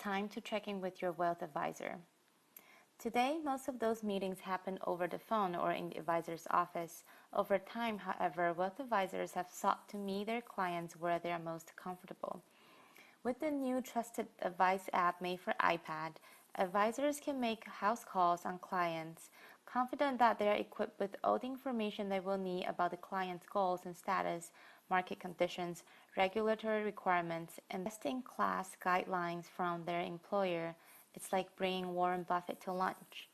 time to check in with your wealth advisor. Today, most of those meetings happen over the phone or in the advisor's office. Over time, however, wealth advisors have sought to meet their clients where they are most comfortable. With the new Trusted Advice app made for iPad, advisors can make house calls on clients, confident that they are equipped with all the information they will need about the client's goals and status, market conditions, regulatory requirements, and best-in-class guidelines from their employer. It's like bringing Warren Buffett to lunch.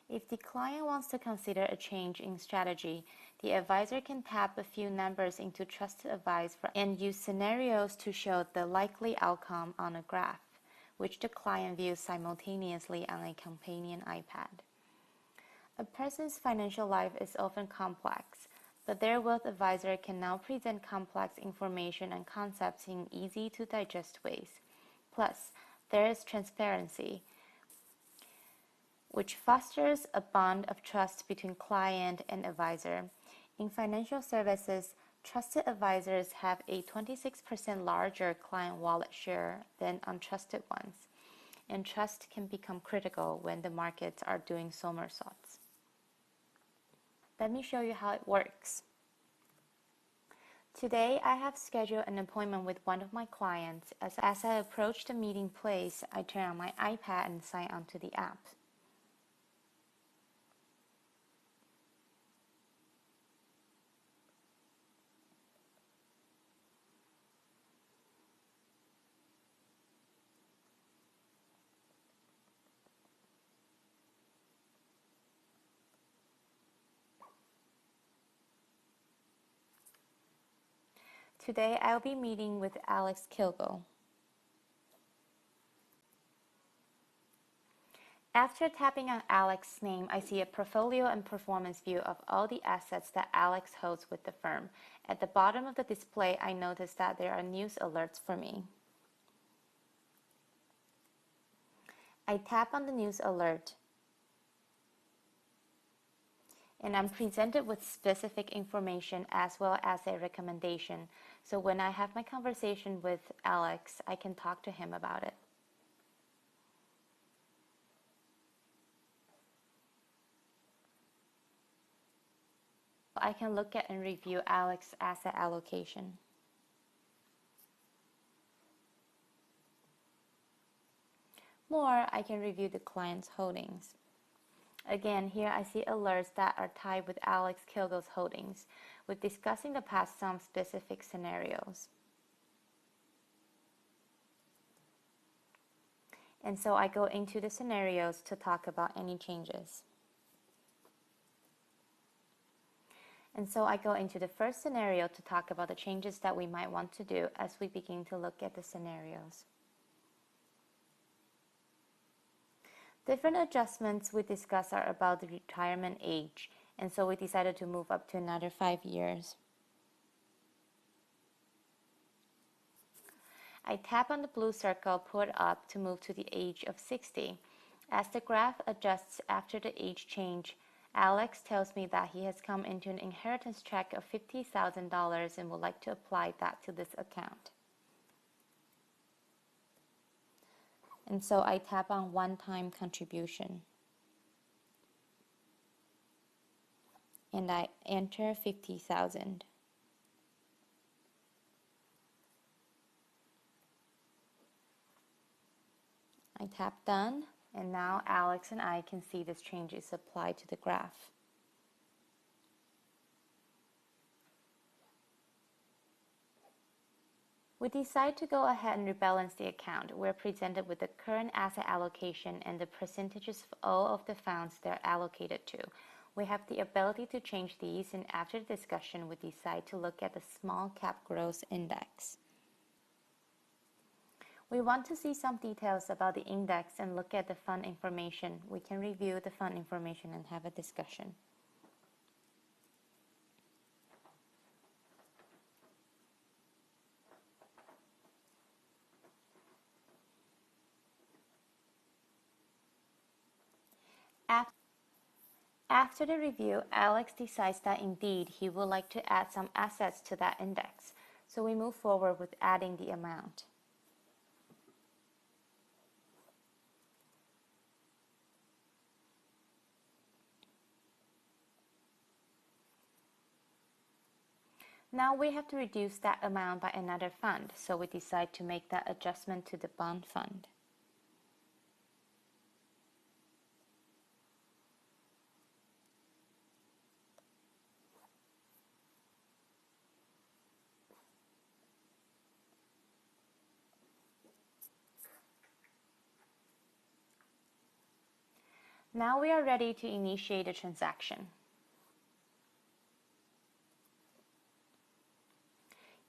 If the client wants to consider a change in strategy, the advisor can tap a few numbers into Trusted Advice and use scenarios to show the likely outcome on a graph, which the client views simultaneously on a companion iPad. A person's financial life is often complex, but their wealth advisor can now present complex information and concepts in easy-to-digest ways. Plus, there is transparency, which fosters a bond of trust between client and advisor. In financial services, trusted advisors have a 26% larger client wallet share than untrusted ones, and trust can become critical when the markets are doing somersaults. Let me show you how it works. Today, I have scheduled an appointment with one of my clients. As I approach the meeting place, I turn on my iPad and sign onto the app. Today, I'll be meeting with Alex Kilgo. After tapping on Alex's name, I see a portfolio and performance view of all the assets that Alex holds with the firm. At the bottom of the display, I notice that there are news alerts for me. I tap on the news alert, and I'm presented with specific information as well as a recommendation. So when I have my conversation with Alex, I can talk to him about it. I can look at and review Alex's asset allocation. More, I can review the client's holdings. Again, here I see alerts that are tied with Alex Kilgo's holdings. We're discussing the past some specific scenarios. And so I go into the scenarios to talk about any changes. And so I go into the first scenario to talk about the changes that we might want to do as we begin to look at the scenarios. Different adjustments we discuss are about the retirement age, and so we decided to move up to another 5 years. I tap on the blue circle put up to move to the age of 60. As the graph adjusts after the age change, Alex tells me that he has come into an inheritance check of $50,000 and would like to apply that to this account. And so I tap on one-time contribution. And I enter 50,000. I tap done, and now Alex and I can see this change is applied to the graph. We decide to go ahead and rebalance the account. We're presented with the current asset allocation and the percentages of all of the funds they're allocated to. We have the ability to change these, and after the discussion, we decide to look at the small cap growth index. We want to see some details about the index and look at the fund information. We can review the fund information and have a discussion. After the review, Alex decides that indeed he would like to add some assets to that index. So we move forward with adding the amount. Now we have to reduce that amount by another fund, so we decide to make that adjustment to the bond fund. Now we are ready to initiate a transaction.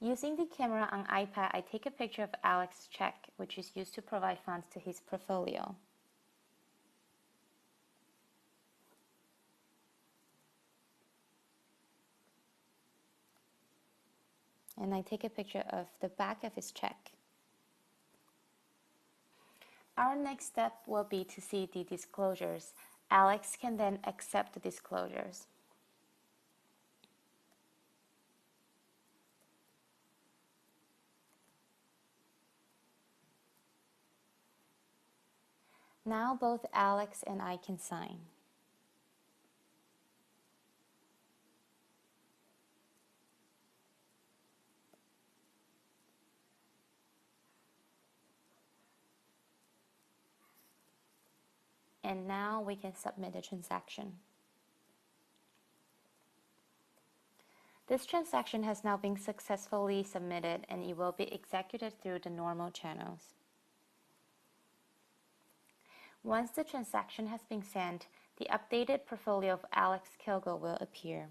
Using the camera on iPad, I take a picture of Alex's check, which is used to provide funds to his portfolio. And I take a picture of the back of his check. Our next step will be to see the disclosures. Alex can then accept the disclosures. Now both Alex and I can sign. And now we can submit the transaction. This transaction has now been successfully submitted and it will be executed through the normal channels. Once the transaction has been sent, the updated portfolio of Alex Kilgo will appear.